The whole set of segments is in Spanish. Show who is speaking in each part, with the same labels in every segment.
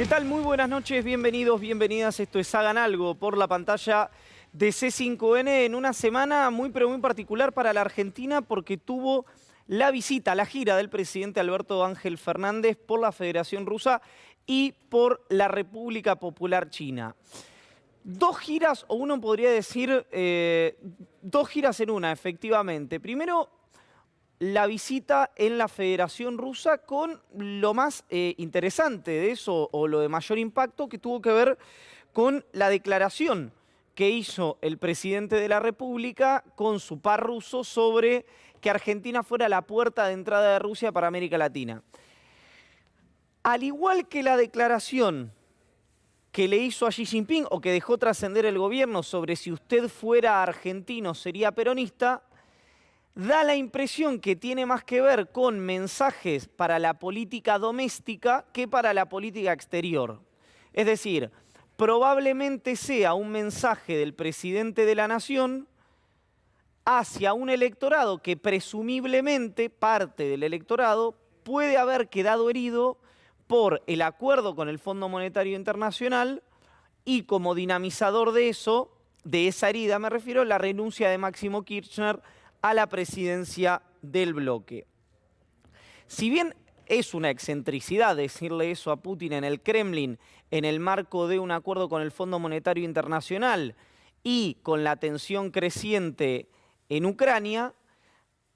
Speaker 1: ¿Qué tal? Muy buenas noches, bienvenidos, bienvenidas. Esto es Hagan Algo por la pantalla de C5N en una semana muy pero muy particular para la Argentina porque tuvo la visita, la gira del presidente Alberto Ángel Fernández por la Federación Rusa y por la República Popular China. Dos giras, o uno podría decir dos giras en una, efectivamente. Primero, la visita en la Federación Rusa con lo más interesante de eso, o lo de mayor impacto, que tuvo que ver con la declaración que hizo el presidente de la República con su par ruso sobre que Argentina fuera la puerta de entrada de Rusia para América Latina. Al igual que la declaración que le hizo a Xi Jinping, o que dejó trascender el gobierno sobre si usted fuera argentino sería peronista, da la impresión que tiene más que ver con mensajes para la política doméstica que para la política exterior. Es decir, probablemente sea un mensaje del presidente de la Nación hacia un electorado que presumiblemente, parte del electorado, puede haber quedado herido por el acuerdo con el Fondo Monetario Internacional y como dinamizador de eso, de esa herida me refiero, la renuncia de Máximo Kirchner a la presidencia del bloque. Si bien es una excentricidad decirle eso a Putin en el Kremlin en el marco de un acuerdo con el Fondo Monetario Internacional y con la tensión creciente en Ucrania,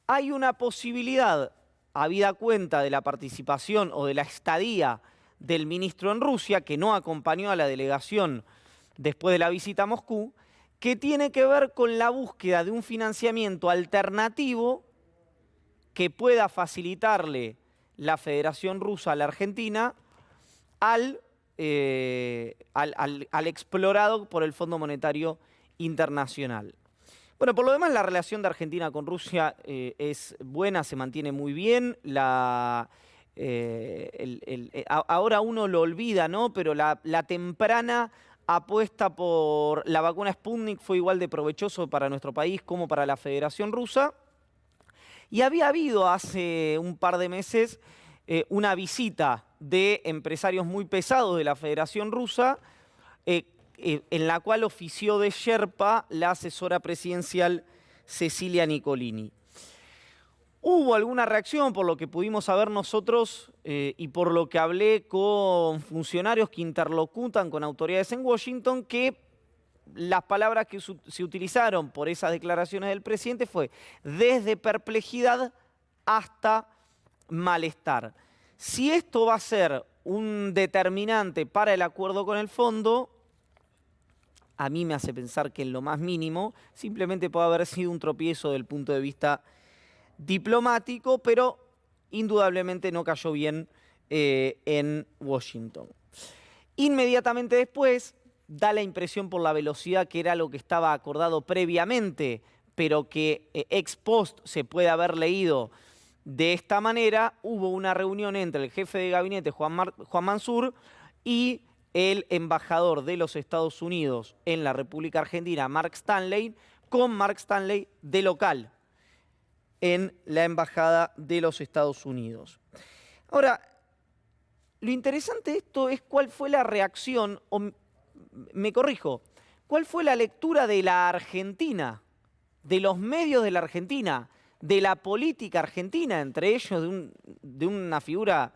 Speaker 1: hay una posibilidad, habida cuenta de la participación o de la estadía del ministro en Rusia, que no acompañó a la delegación después de la visita a Moscú, que tiene que ver con la búsqueda de un financiamiento alternativo que pueda facilitarle la Federación Rusa a la Argentina al explorado por el Fondo Monetario Internacional. Bueno, por lo demás, la relación de Argentina con Rusia es buena, se mantiene muy bien. Ahora uno lo olvida, ¿no? Pero la temprana apuesta por la vacuna Sputnik fue igual de provechoso para nuestro país como para la Federación Rusa. Y había habido hace un par de meses una visita de empresarios muy pesados de la Federación Rusa, en la cual ofició de Sherpa la asesora presidencial Cecilia Nicolini. Hubo alguna reacción por lo que pudimos saber nosotros y por lo que hablé con funcionarios que interlocutan con autoridades en Washington, que las palabras que se utilizaron por esas declaraciones del presidente fue desde perplejidad hasta malestar. Si esto va a ser un determinante para el acuerdo con el fondo, a mí me hace pensar que en lo más mínimo simplemente puede haber sido un tropiezo desde el punto de vista diplomático, pero indudablemente no cayó bien en Washington. Inmediatamente después da la impresión por la velocidad que era lo que estaba acordado previamente, pero que ex post se puede haber leído de esta manera. Hubo una reunión entre el jefe de gabinete Juan Mansur y el embajador de los Estados Unidos en la República Argentina, Mark Stanley, con Mark Stanley de local en la Embajada de los Estados Unidos. Ahora, lo interesante de esto es cuál fue la reacción, o me corrijo, cuál fue la lectura de la Argentina, de los medios de la Argentina, de la política argentina, entre ellos de una figura,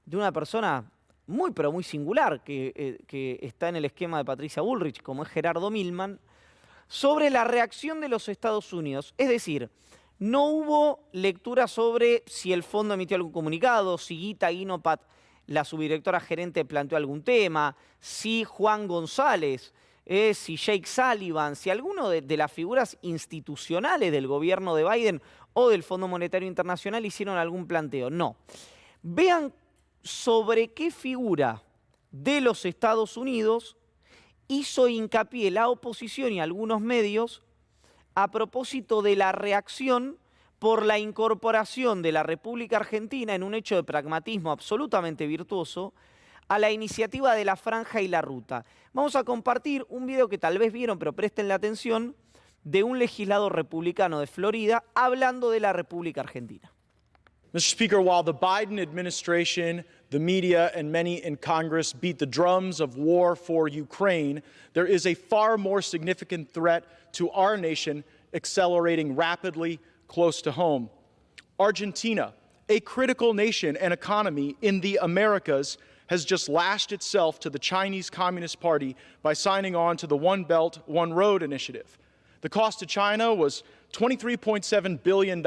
Speaker 1: de una persona muy pero muy singular que está en el esquema de Patricia Bullrich, como es Gerardo Milman, sobre la reacción de los Estados Unidos. Es decir, no hubo lectura sobre si el fondo emitió algún comunicado, si Gita Guinopat, la subdirectora gerente, planteó algún tema, si Juan González, si Jake Sullivan, si alguno de las figuras institucionales del gobierno de Biden o del Fondo Monetario Internacional hicieron algún planteo. No. Vean sobre qué figura de los Estados Unidos hizo hincapié la oposición y algunos medios a propósito de la reacción por la incorporación de la República Argentina en un hecho de pragmatismo absolutamente virtuoso a la iniciativa de la Franja y la Ruta. Vamos a compartir un video que tal vez vieron, pero presten la atención, de un legislador republicano de Florida hablando de la República Argentina.
Speaker 2: Mr. Speaker, while the Biden administration, the media, and many in Congress beat the drums of war for Ukraine, there is a far more significant threat to our nation accelerating rapidly close to home. Argentina, a critical nation and economy in the Americas, has just lashed itself to the Chinese Communist Party by signing on to the One Belt, One Road initiative. The cost to China was $23.7 billion,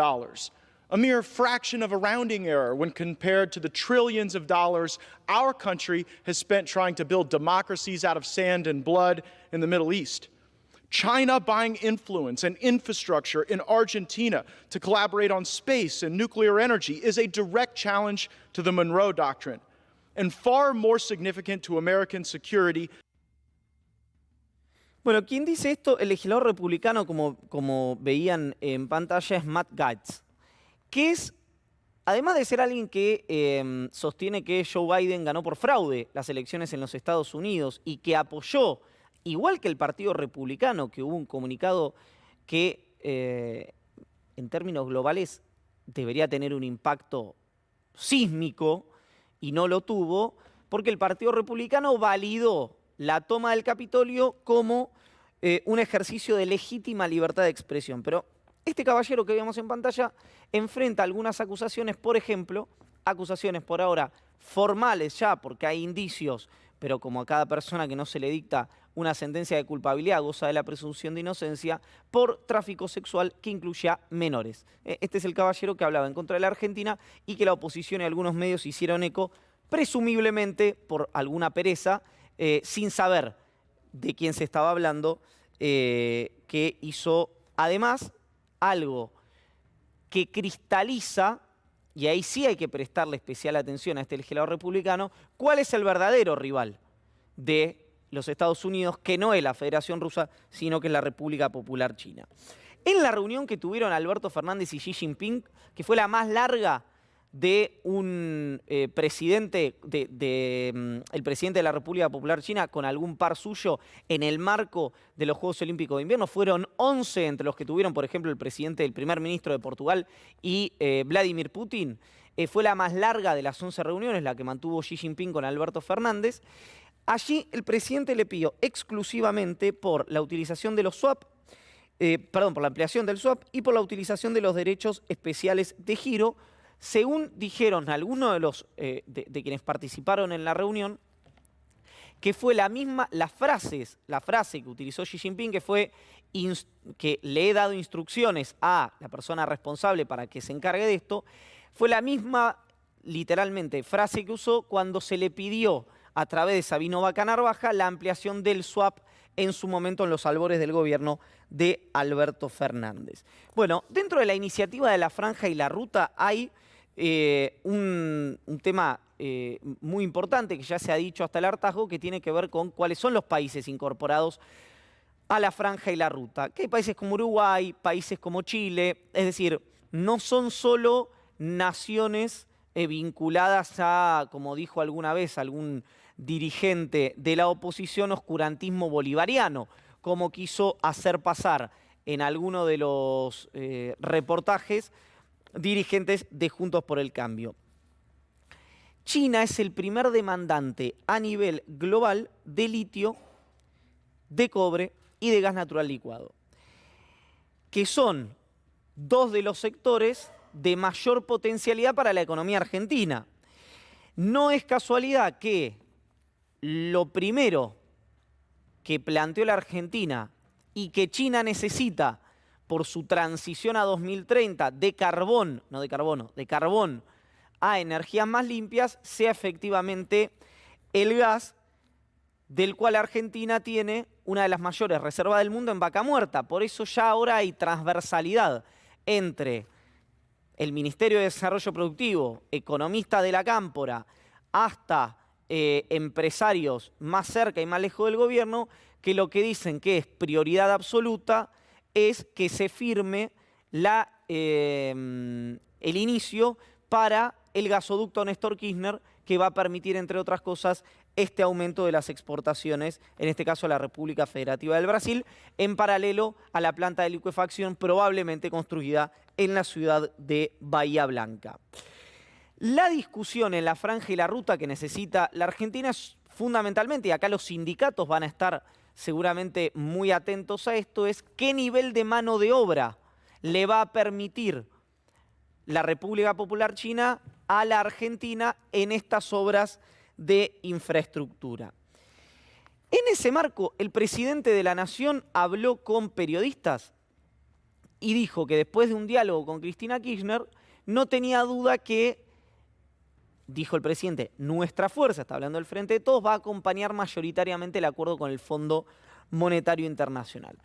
Speaker 2: a mere fraction of a rounding error when compared to the trillions of dollars our country has spent trying to build democracies out of sand and blood in the Middle East. China buying influence and infrastructure in Argentina to collaborate on space and nuclear energy is a direct challenge to the Monroe Doctrine, and far more significant to American security.
Speaker 1: Bueno, quien dice esto, el legislador republicano, como veían en pantalla, es Matt Gaetz, que es, además de ser alguien que sostiene que Joe Biden ganó por fraude las elecciones en los Estados Unidos y que apoyó, igual que el Partido Republicano, que hubo un comunicado que en términos globales debería tener un impacto sísmico y no lo tuvo, porque el Partido Republicano validó la toma del Capitolio como un ejercicio de legítima libertad de expresión. Pero este caballero que vemos en pantalla enfrenta algunas acusaciones, por ejemplo, acusaciones por ahora formales ya, porque hay indicios, pero como a cada persona que no se le dicta una sentencia de culpabilidad goza de la presunción de inocencia, por tráfico sexual que incluye menores. Este es el caballero que hablaba en contra de la Argentina y que la oposición y algunos medios hicieron eco, presumiblemente por alguna pereza, sin saber de quién se estaba hablando, que hizo además algo que cristaliza, y ahí sí hay que prestarle especial atención a este legislador republicano, cuál es el verdadero rival de los Estados Unidos, que no es la Federación Rusa, sino que es la República Popular China. En la reunión que tuvieron Alberto Fernández y Xi Jinping, que fue la más larga de un presidente, el presidente de la República Popular China con algún par suyo en el marco de los Juegos Olímpicos de Invierno. Fueron 11 entre los que tuvieron, por ejemplo, el primer ministro de Portugal y Vladimir Putin. Fue la más larga de las 11 reuniones, la que mantuvo Xi Jinping con Alberto Fernández. Allí el presidente le pidió exclusivamente por la utilización de los swap, por la ampliación del swap y por la utilización de los derechos especiales de giro. Según dijeron algunos de los de quienes participaron en la reunión, que fue la frase que utilizó Xi Jinping, que fue que le he dado instrucciones a la persona responsable para que se encargue de esto, fue la misma, literalmente, frase que usó cuando se le pidió a través de Sabino Vaca Narvaja la ampliación del swap en su momento en los albores del gobierno de Alberto Fernández. Bueno, dentro de la iniciativa de la Franja y la Ruta hay un tema muy importante que ya se ha dicho hasta el hartazgo, que tiene que ver con cuáles son los países incorporados a la Franja y la Ruta. Que hay países como Uruguay, países como Chile, es decir, no son solo naciones vinculadas a, como dijo alguna vez algún dirigente de la oposición, oscurantismo bolivariano, como quiso hacer pasar en alguno de los reportajes dirigentes de Juntos por el Cambio. China es el primer demandante a nivel global de litio, de cobre y de gas natural licuado, que son dos de los sectores de mayor potencialidad para la economía argentina. No es casualidad que lo primero que planteó la Argentina y que China necesita por su transición a 2030 de carbón, no de carbono, de carbón a energías más limpias, sea efectivamente el gas, del cual Argentina tiene una de las mayores reservas del mundo en Vaca Muerta. Por eso ya ahora hay transversalidad entre el Ministerio de Desarrollo Productivo, economistas de la Cámpora, hasta empresarios más cerca y más lejos del gobierno, que lo que dicen que es prioridad absoluta es que se firme el inicio para el gasoducto Néstor Kirchner, que va a permitir, entre otras cosas, este aumento de las exportaciones, en este caso a la República Federativa del Brasil, en paralelo a la planta de licuefacción probablemente construida en la ciudad de Bahía Blanca. La discusión en la franja y la ruta que necesita la Argentina es fundamentalmente, y acá los sindicatos van a estar seguramente muy atentos a esto, es qué nivel de mano de obra le va a permitir la República Popular China a la Argentina en estas obras de infraestructura. En ese marco, el presidente de la Nación habló con periodistas y dijo que después de un diálogo con Cristina Kirchner, no tenía duda que, dijo el presidente, nuestra fuerza, está hablando del Frente de Todos, va a acompañar mayoritariamente el acuerdo con el Fondo Monetario Internacional.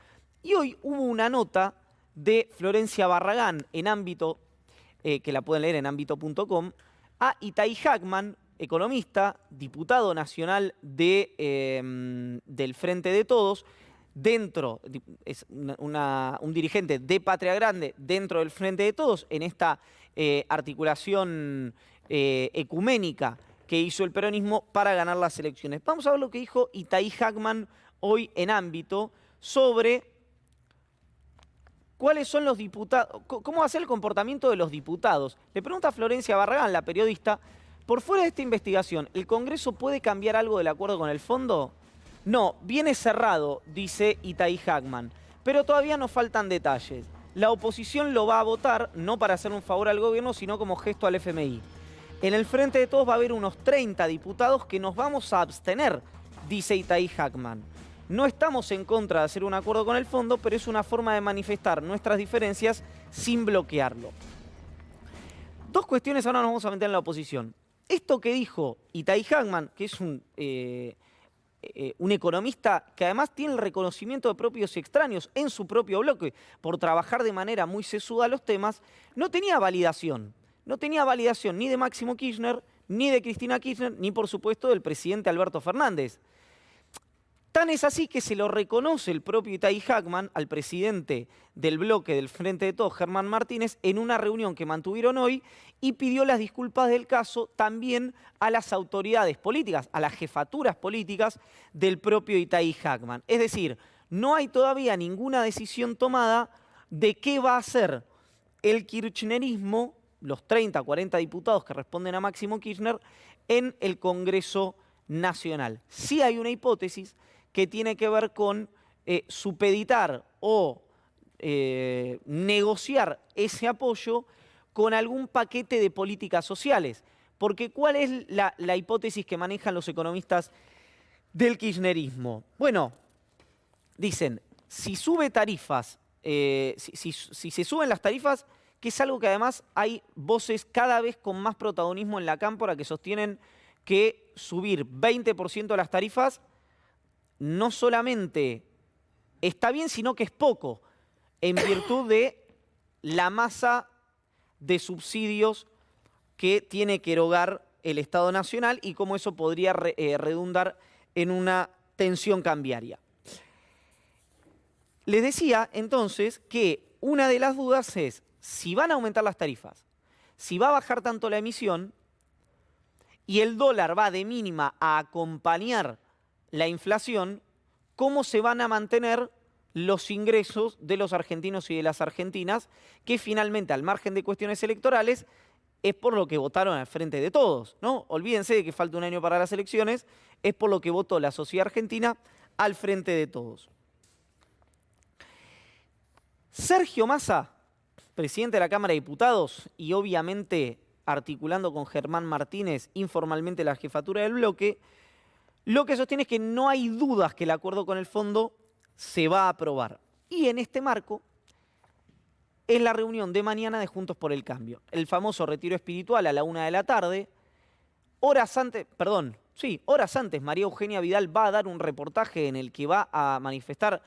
Speaker 1: Y hoy hubo una nota de Florencia Barragán en ámbito, que la pueden leer en ámbito.com, a Itai Hackman, economista, diputado nacional del Frente de Todos, es un dirigente de Patria Grande dentro del Frente de Todos, en esta articulación ecuménica que hizo el peronismo para ganar las elecciones. Vamos a ver lo que dijo Itai Hackman hoy en ámbito sobre cuáles son los diputados, cómo va a ser el comportamiento de los diputados. Le pregunta a Florencia Barragán, la periodista, por fuera de esta investigación, ¿el Congreso puede cambiar algo del acuerdo con el fondo? No, viene cerrado, dice Itai Hackman, pero todavía nos faltan detalles. La oposición lo va a votar, no para hacer un favor al gobierno, sino como gesto al FMI. En el Frente de Todos va a haber unos 30 diputados que nos vamos a abstener, dice Itai Hackman. No estamos en contra de hacer un acuerdo con el fondo, pero es una forma de manifestar nuestras diferencias sin bloquearlo. Dos cuestiones, ahora nos vamos a meter en la oposición. Esto que dijo Itai Hackman, que es un economista que además tiene el reconocimiento de propios y extraños en su propio bloque por trabajar de manera muy sesuda los temas, no tenía validación. No tenía validación ni de Máximo Kirchner, ni de Cristina Kirchner, ni por supuesto del presidente Alberto Fernández. Tan es así que se lo reconoce el propio Itai Hackman al presidente del bloque del Frente de Todos, Germán Martínez, en una reunión que mantuvieron hoy y pidió las disculpas del caso también a las autoridades políticas, a las jefaturas políticas del propio Itai Hackman. Es decir, no hay todavía ninguna decisión tomada de qué va a hacer el kirchnerismo, los 30, 40 diputados que responden a Máximo Kirchner, en el Congreso Nacional. Sí hay una hipótesis que tiene que ver con supeditar o negociar ese apoyo con algún paquete de políticas sociales. Porque ¿cuál es la hipótesis que manejan los economistas del kirchnerismo? Bueno, dicen, si sube tarifas, si se suben las tarifas, que es algo que además hay voces cada vez con más protagonismo en la cámpora que sostienen que subir 20% las tarifas no solamente está bien, sino que es poco, en virtud de la masa de subsidios que tiene que erogar el Estado Nacional y cómo eso podría redundar en una tensión cambiaria. Les decía entonces que una de las dudas es si van a aumentar las tarifas, si va a bajar tanto la emisión y el dólar va de mínima a acompañar la inflación, ¿cómo se van a mantener los ingresos de los argentinos y de las argentinas, que finalmente, al margen de cuestiones electorales, es por lo que votaron al Frente de Todos, ¿no? Olvídense de que falta un año para las elecciones, es por lo que votó la sociedad argentina al Frente de Todos. Sergio Massa, presidente de la Cámara de Diputados y obviamente articulando con Germán Martínez informalmente la jefatura del bloque, lo que sostiene es que no hay dudas que el acuerdo con el fondo se va a aprobar. Y en este marco es la reunión de mañana de Juntos por el Cambio. El famoso retiro espiritual a la 1 de la tarde. Horas antes María Eugenia Vidal va a dar un reportaje en el que va a manifestar,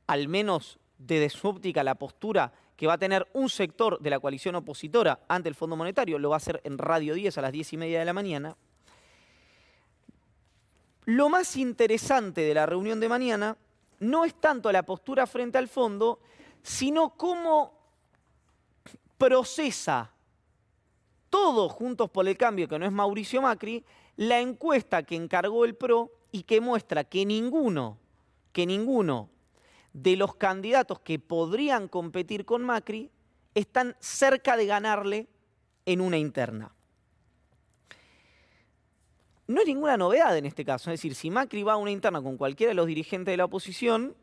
Speaker 1: al menos desde su óptica, la postura que va a tener un sector de la coalición opositora ante el Fondo Monetario. Lo va a hacer en Radio 10 a las 10:30 de la mañana. Lo más interesante de la reunión de mañana no es tanto la postura frente al fondo, sino cómo procesa todo Juntos por el Cambio, que no es Mauricio Macri, la encuesta que encargó el PRO y que muestra que ninguno de los candidatos que podrían competir con Macri están cerca de ganarle en una interna. no es ninguna novedad en este caso. Es decir, si Macri va a una interna con cualquiera de los dirigentes de la oposición,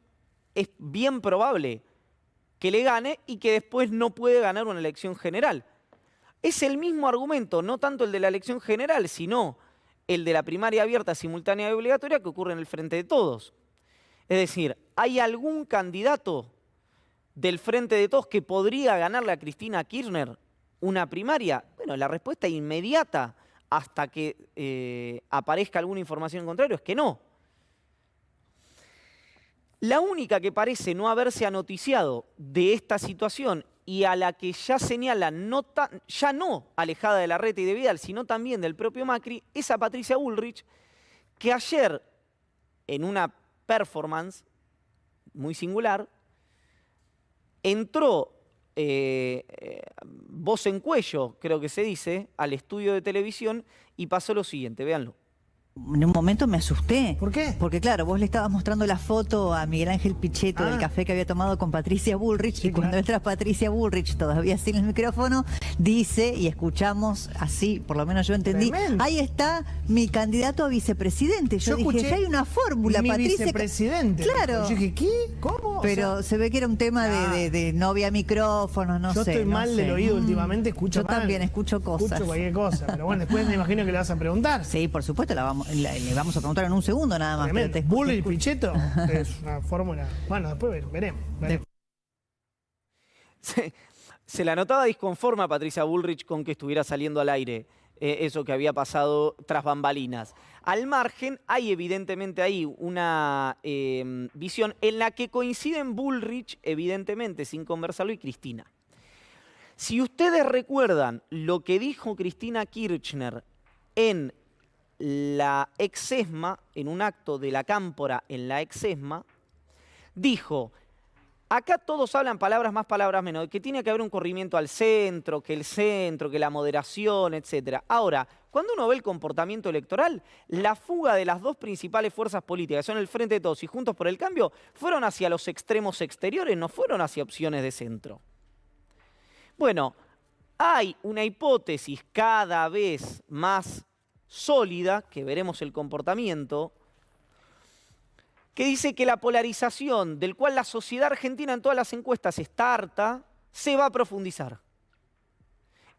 Speaker 1: es bien probable que le gane y que después no puede ganar una elección general. Es el mismo argumento, no tanto el de la elección general, sino el de la primaria abierta, simultánea y obligatoria que ocurre en el Frente de Todos. Es decir, ¿hay algún candidato del Frente de Todos que podría ganarle a Cristina Kirchner una primaria? Bueno, la respuesta inmediata, hasta que aparezca alguna información en contrario, es que no. La única que parece no haberse anoticiado de esta situación y a la que ya señalan ya no alejada de Larreta y de Vidal, sino también del propio Macri, es a Patricia Bullrich, que ayer, en una performance muy singular, entró voz en cuello, creo que se dice, al estudio de televisión y pasó lo siguiente, véanlo.
Speaker 3: En un momento me asusté.
Speaker 4: ¿Por qué?
Speaker 3: Porque claro, vos le estabas mostrando la foto a Miguel Ángel Pichetto del café que había tomado con Patricia Bullrich,
Speaker 4: Sí,
Speaker 3: y cuando
Speaker 4: claro.
Speaker 3: entra Patricia Bullrich, todavía sin el micrófono, dice, y escuchamos así, por lo menos yo entendí,
Speaker 4: Tremendo.
Speaker 3: ahí está mi candidato a vicepresidente. Yo dije,
Speaker 4: escuché
Speaker 3: ya hay una fórmula,
Speaker 4: mi
Speaker 3: Patricia.
Speaker 4: vicepresidente.
Speaker 3: Claro.
Speaker 4: Yo dije, ¿qué? ¿Cómo? O
Speaker 3: Pero
Speaker 4: sea,
Speaker 3: se ve que era un tema de no había micrófonos, no
Speaker 4: yo
Speaker 3: sé.
Speaker 4: estoy
Speaker 3: no
Speaker 4: mal
Speaker 3: sé.
Speaker 4: del oído últimamente, escucho
Speaker 3: Yo
Speaker 4: mal.
Speaker 3: también escucho cosas.
Speaker 4: Escucho cualquier cosa. Pero bueno, después me imagino que le vas a preguntar.
Speaker 3: Sí, por supuesto, le vamos a preguntar en un segundo nada más.
Speaker 4: Tremendo.
Speaker 3: pero
Speaker 4: Bullrich y Pichetto es una fórmula. Bueno, después veremos.
Speaker 1: Se la notaba disconforme a Patricia Bullrich con que estuviera saliendo al aire eso que había pasado tras bambalinas. Al margen, hay evidentemente ahí una visión en la que coinciden Bullrich, evidentemente, sin conversarlo, y Cristina. Si ustedes recuerdan lo que dijo Cristina Kirchner en la ex-ESMA, en un acto de la Cámpora en la ex-ESMA, dijo: acá todos hablan palabras más, palabras menos, que tiene que haber un corrimiento al centro, que la moderación, etc. Ahora, cuando uno ve el comportamiento electoral, la fuga de las dos principales fuerzas políticas, que son el Frente de Todos y Juntos por el Cambio, fueron hacia los extremos exteriores, no fueron hacia opciones de centro. Bueno, hay una hipótesis cada vez más sólida, que veremos el comportamiento, que dice que la polarización, del cual la sociedad argentina en todas las encuestas está harta, se va a profundizar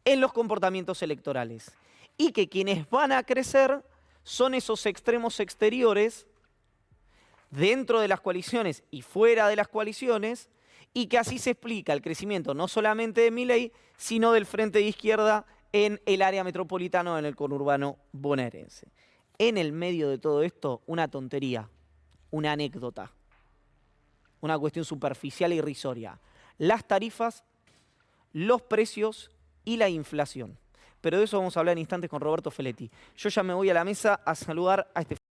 Speaker 1: en los comportamientos electorales. Y que quienes van a crecer son esos extremos exteriores, dentro de las coaliciones y fuera de las coaliciones, y que así se explica el crecimiento no solamente de Milei, sino del Frente de Izquierda en el área metropolitana o en el conurbano bonaerense. En el medio de todo esto, una tontería, una anécdota, una cuestión superficial e irrisoria. Las tarifas, los precios y la inflación. Pero de eso vamos a hablar en instantes con Roberto Feletti. Yo ya me voy a la mesa a saludar a este